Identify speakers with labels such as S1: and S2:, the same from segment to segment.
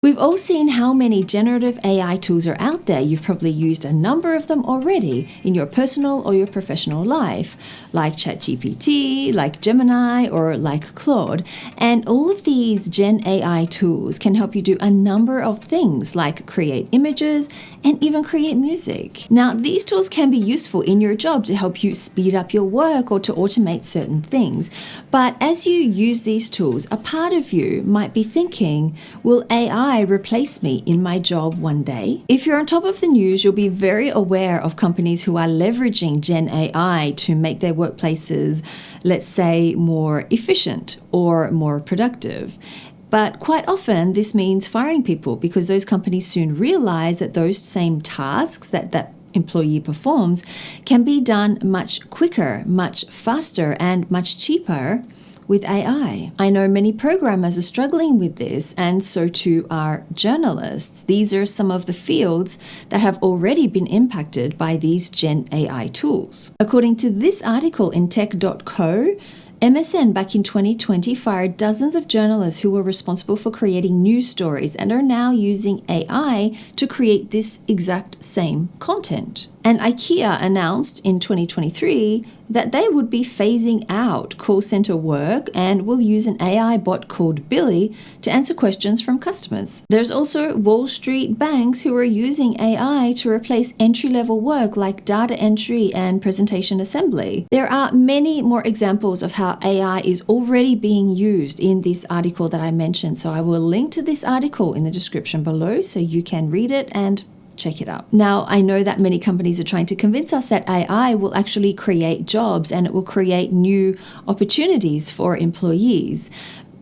S1: We've all seen how many generative AI tools are out there. You've probably used a number of them already in your personal or your professional life, like Chat GPT, like Gemini, or like Claude. And all of these Gen AI tools can help you do a number of things, like create images and even create music. Now, these tools can be useful in your job to help you speed up your work or to automate certain things. But as you use these tools, a part of you might be thinking, will AI replace me in my job one day? If you're on top of the news, you'll be very aware of companies who are leveraging Gen AI to make their workplaces, let's say, more efficient or more productive. But quite often, this means firing people because those companies soon realize that those same tasks that employee performs can be done much quicker, much faster, and much cheaper with AI. I know many programmers are struggling with this, and so too are journalists. These are some of the fields that have already been impacted by these Gen AI tools. According to this article in tech.co, MSN back in 2020 fired dozens of journalists who were responsible for creating news stories and are now using AI to create this exact same content. And IKEA announced in 2023 that they would be phasing out call center work and will use an AI bot called Billy to answer questions from customers. There's also Wall Street banks who are using AI to replace entry-level work like data entry and presentation assembly. There are many more examples of how AI is already being used in this article that I mentioned. So I will link to this article in the description below so you can read it and check it out. Now, I know that many companies are trying to convince us that AI will actually create jobs and it will create new opportunities for employees.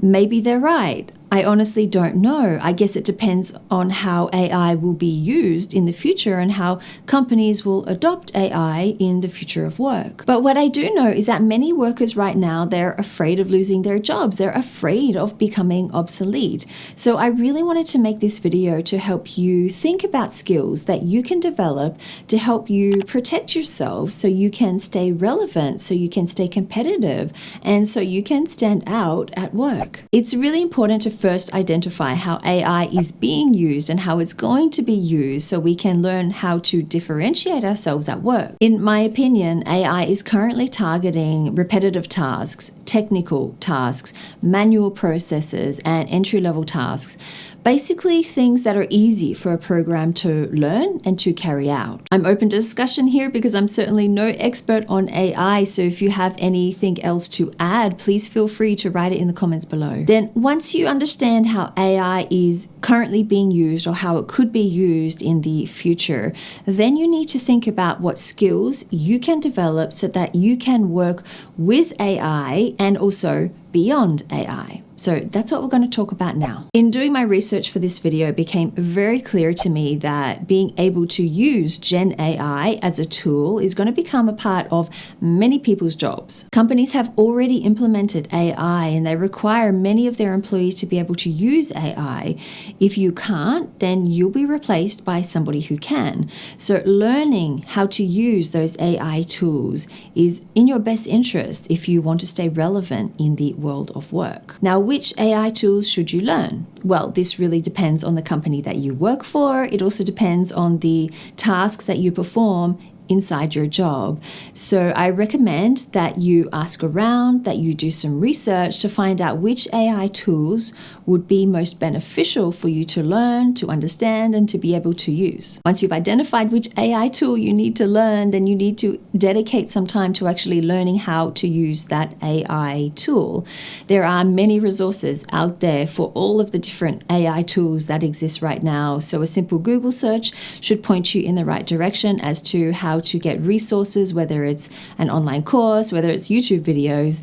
S1: Maybe they're right. I honestly don't know. I guess it depends on how AI will be used in the future and how companies will adopt AI in the future of work. But what I do know is that many workers right now, they're afraid of losing their jobs. They're afraid of becoming obsolete. So I really wanted to make this video to help you think about skills that you can develop to help you protect yourself so you can stay relevant, so you can stay competitive, and so you can stand out at work. It's really important to first identify how AI is being used and how it's going to be used so we can learn how to differentiate ourselves at work. In my opinion, AI is currently targeting repetitive tasks, technical tasks, manual processes, and entry-level tasks. Basically, things that are easy for a program to learn and to carry out. I'm open to discussion here because I'm certainly no expert on AI, so if you have anything else to add, please feel free to write it in the comments below. Then once you understand how AI is currently being used or how it could be used in the future, then you need to think about what skills you can develop so that you can work with AI and also beyond AI. So that's what we're going to talk about now. In doing my research for this video, it became very clear to me that being able to use Gen AI as a tool is going to become a part of many people's jobs. Companies have already implemented AI and they require many of their employees to be able to use AI. If you can't, then you'll be replaced by somebody who can. So learning how to use those AI tools is in your best interest if you want to stay relevant in the world of work. Now, which AI tools should you learn? Well, this really depends on the company that you work for. It also depends on the tasks that you perform inside your job. So I recommend that you ask around, that you do some research to find out which AI tools would be most beneficial for you to learn, to understand, and to be able to use. Once you've identified which AI tool you need to learn, then you need to dedicate some time to actually learning how to use that AI tool. There are many resources out there for all of the different AI tools that exist right now. So a simple Google search should point you in the right direction as to how to get resources, whether it's an online course, whether it's YouTube videos,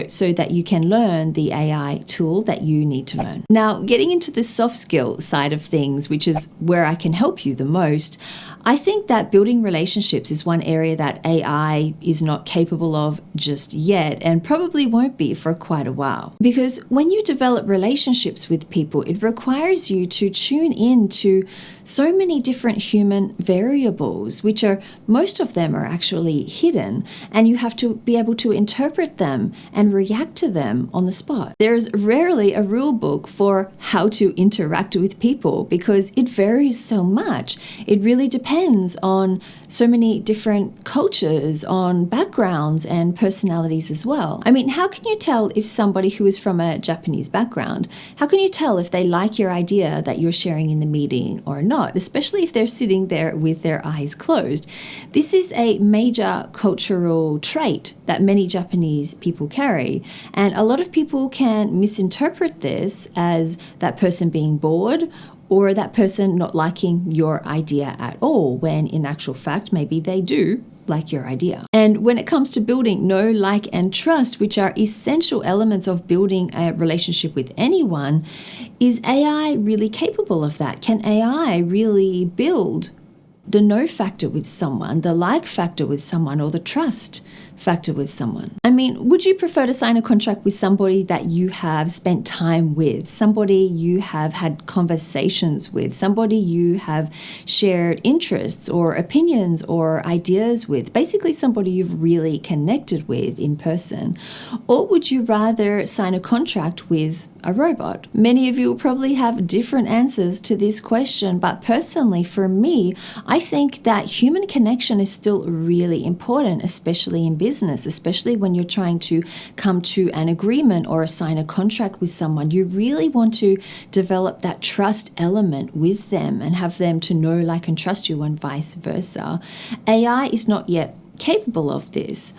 S1: so that you can learn the AI tool that you need to learn. Now, getting into the soft skill side of things, which is where I can help you the most, I think that building relationships is one area that AI is not capable of just yet and probably won't be for quite a while. Because when you develop relationships with people, it requires you to tune in to so many different human variables, which are, most of them are actually hidden, and you have to be able to interpret them and react to them on the spot. There's rarely a rule book for how to interact with people because it varies so much. It really depends on so many different cultures, on backgrounds and personalities as well. I mean, how can you tell if somebody who is from a Japanese background, how can you tell if they like your idea that you're sharing in the meeting or not, especially if they're sitting there with their eyes closed? This is a major cultural trait that many Japanese people carry, and a lot of people can misinterpret this as that person being bored or that person not liking your idea at all, when in actual fact, maybe they do like your idea. And when it comes to building know, like, and trust, which are essential elements of building a relationship with anyone, is AI really capable of that? Can AI really build the know factor with someone, the like factor with someone, or the trust factor with someone? I mean, would you prefer to sign a contract with somebody that you have spent time with, somebody you have had conversations with, somebody you have shared interests or opinions or ideas with, basically somebody you've really connected with in person? Or would you rather sign a contract with a robot? Many of you will probably have different answers to this question, but personally for me, I think that human connection is still really important, especially in business, especially when you're trying to come to an agreement or sign a contract with someone. You really want to develop that trust element with them and have them to know, like, and trust you, and vice versa. AI is not yet capable of this,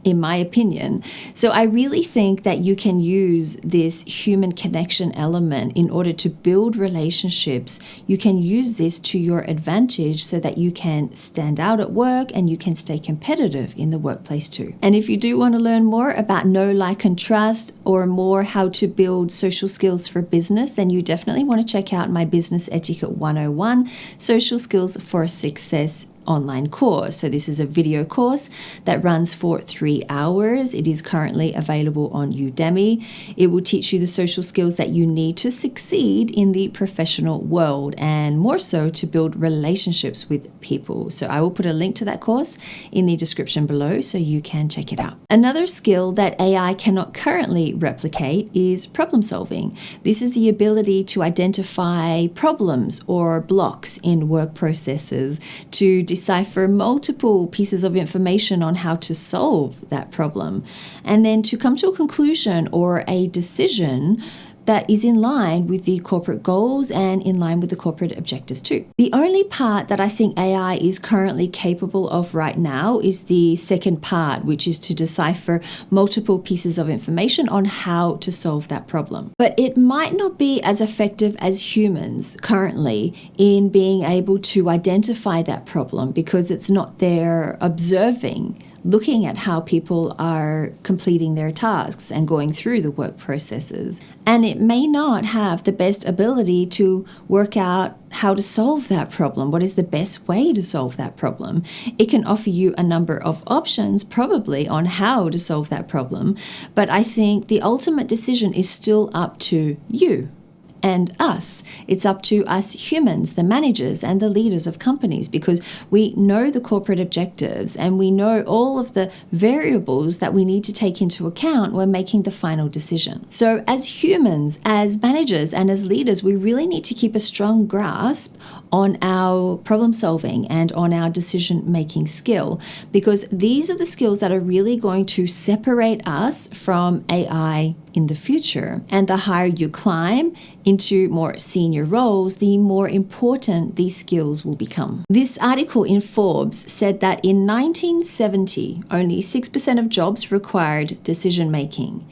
S1: in my opinion. So I really think that you can use this human connection element in order to build relationships. You can use this to your advantage so that you can stand out at work and you can stay competitive in the workplace too. And if you do want to learn more about know, like, and trust, or more how to build social skills for business, then you definitely want to check out my Business Etiquette 101, Social Skills for Success online course. So this is a video course that runs for 3 hours. It is currently available on Udemy. It will teach you the social skills that you need to succeed in the professional world, and more so to build relationships with people. So I will put a link to that course in the description below so you can check it out. Another skill that AI cannot currently replicate is problem solving. This is the ability to identify problems or blocks in work processes, to decipher multiple pieces of information on how to solve that problem, and then to come to a conclusion or a decision that is in line with the corporate goals and in line with the corporate objectives too. The only part that I think AI is currently capable of right now is the second part, which is to decipher multiple pieces of information on how to solve that problem. But it might not be as effective as humans currently in being able to identify that problem, because it's not there observing, looking at how people are completing their tasks and going through the work processes. And it may not have the best ability to work out how to solve that problem. What is the best way to solve that problem? It can offer you a number of options, probably, on how to solve that problem. But I think the ultimate decision is still up to you and us. It's up to us humans, the managers and the leaders of companies, because we know the corporate objectives and we know all of the variables that we need to take into account when making the final decision. So as humans, as managers and as leaders, we really need to keep a strong grasp on our problem solving and on our decision making skill, because these are the skills that are really going to separate us from AI in the future. And the higher you climb into more senior roles, the more important these skills will become. This article in Forbes said that in 1970, only 6% of jobs required decision making.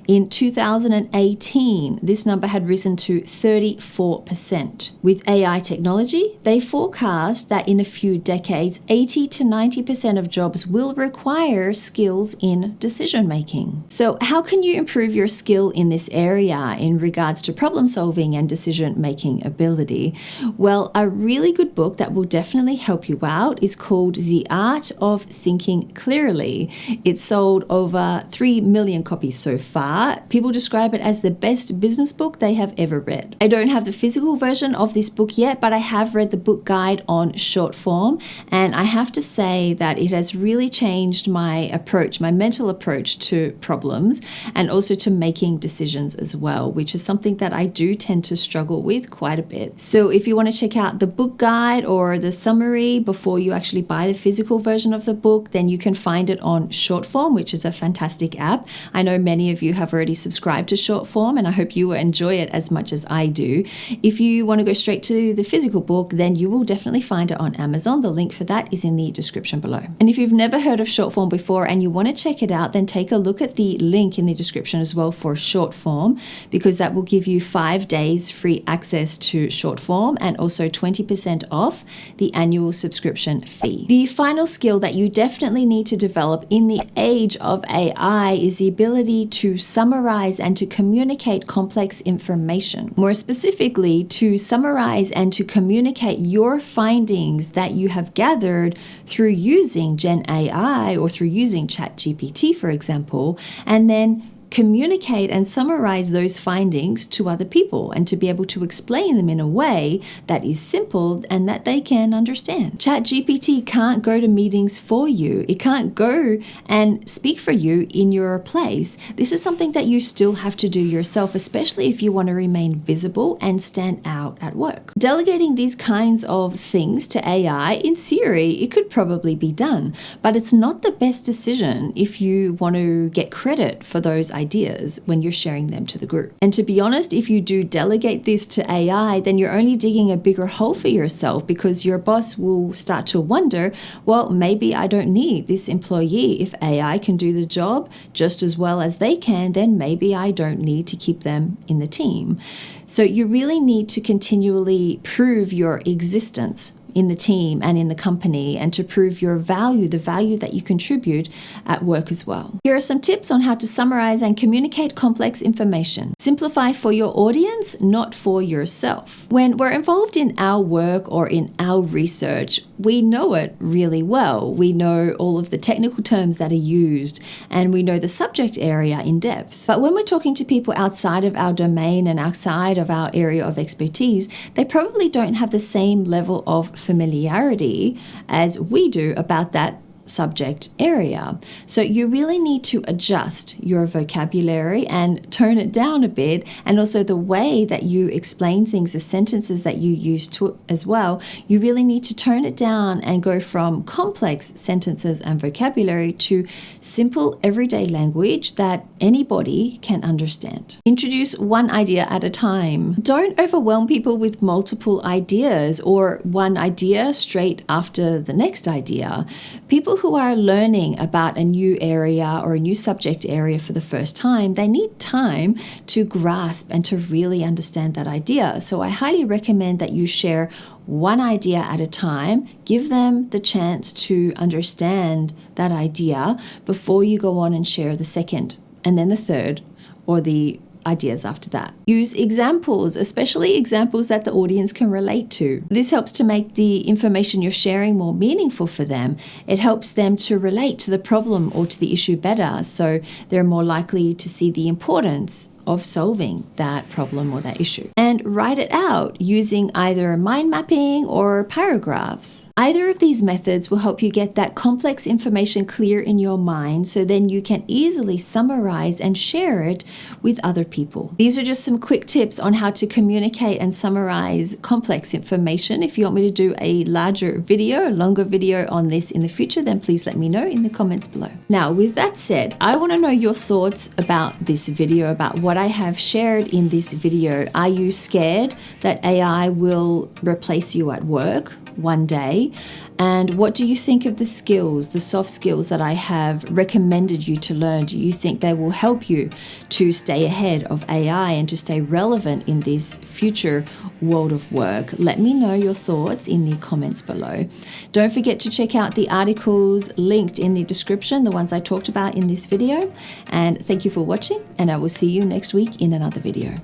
S1: In 2018, this number had risen to 34%. With AI technology, they forecast that in a few decades, 80 to 90% of jobs will require skills in decision making. So how can you improve your skill in this area in regards to problem solving and decision-making ability? Well, a really good book that will definitely help you out is called The Art of Thinking Clearly. It's sold over 3 million copies so far. People describe it as the best business book they have ever read. I don't have the physical version of this book yet, but I have read the book guide on short form, and I have to say that it has really changed my approach, my mental approach to problems and also to making decisions as well, which is something that I do tend to struggle with quite a bit. So if you want to check out the book guide or the summary before you actually buy the physical version of the book, then you can find it on short form, which is a fantastic app. I know many of you have already subscribed to short form, and I hope you will enjoy it as much as I do. If you want to go straight to the physical book, then you will definitely find it on Amazon. The link for that is in the description below. And if you've never heard of short form before and you want to check it out, then take a look at the link in the description as well for short form, because that will give you 5 days free access to short form and also 20% off the annual subscription fee. The final skill that you definitely need to develop in the age of AI is the ability to summarize and to communicate complex information. More specifically, to summarize and to communicate your findings that you have gathered through using Gen AI or through using Chat GPT, for example, and then communicate and summarize those findings to other people and to be able to explain them in a way that is simple and that they can understand. Chat GPT can't go to meetings for you. It can't go and speak for you in your place. This is something that you still have to do yourself, especially if you want to remain visible and stand out at work. Delegating these kinds of things to AI, in theory, it could probably be done, but it's not the best decision if you want to get credit for those ideas when you're sharing them to the group. And to be honest, if you do delegate this to AI, then you're only digging a bigger hole for yourself, because your boss will start to wonder, well, maybe I don't need this employee. If AI can do the job just as well as they can, then maybe I don't need to keep them in the team. So you really need to continually prove your existence in the team and in the company, and to prove your value, the value that you contribute at work as well. Here are some tips on how to summarize and communicate complex information. Simplify for your audience, not for yourself. When we're involved in our work or in our research, we know it really well. We know all of the technical terms that are used, and we know the subject area in depth. But when we're talking to people outside of our domain and outside of our area of expertise, they probably don't have the same level of familiarity as we do about that subject area. So you really need to adjust your vocabulary and tone it down a bit, and also the way that you explain things, the sentences that you use to as well. You really need to tone it down and go from complex sentences and vocabulary to simple everyday language that anybody can understand. Introduce one idea at a time. Don't overwhelm people with multiple ideas or one idea straight after the next idea. People who are learning about a new area or a new subject area for the first time, they need time to grasp and to really understand that idea. So I highly recommend that you share one idea at a time. Give them the chance to understand that idea before you go on and share the second, and then the third, or the ideas after that. Use examples, especially examples that the audience can relate to. This helps to make the information you're sharing more meaningful for them. It helps them to relate to the problem or to the issue better, so they're more likely to see the importance of solving that problem or that issue. And write it out using either mind mapping or paragraphs. Either of these methods will help you get that complex information clear in your mind, so then you can easily summarize and share it with other people. These are just some quick tips on how to communicate and summarize complex information. If you want me to do a larger video, a longer video on this in the future, then please let me know in the comments below. Now, with that said, I want to know your thoughts about this video, about what I have shared in this video. Are you scared that AI will replace you at work? one day? And what do you think of the skills, the soft skills that I have recommended you to learn? Do you think they will help you to stay ahead of AI and to stay relevant in this future world of work? Let me know your thoughts in the comments below. Don't forget to check out the articles linked in the description, the ones I talked about in this video. And thank you for watching, and I will see you next week in another video.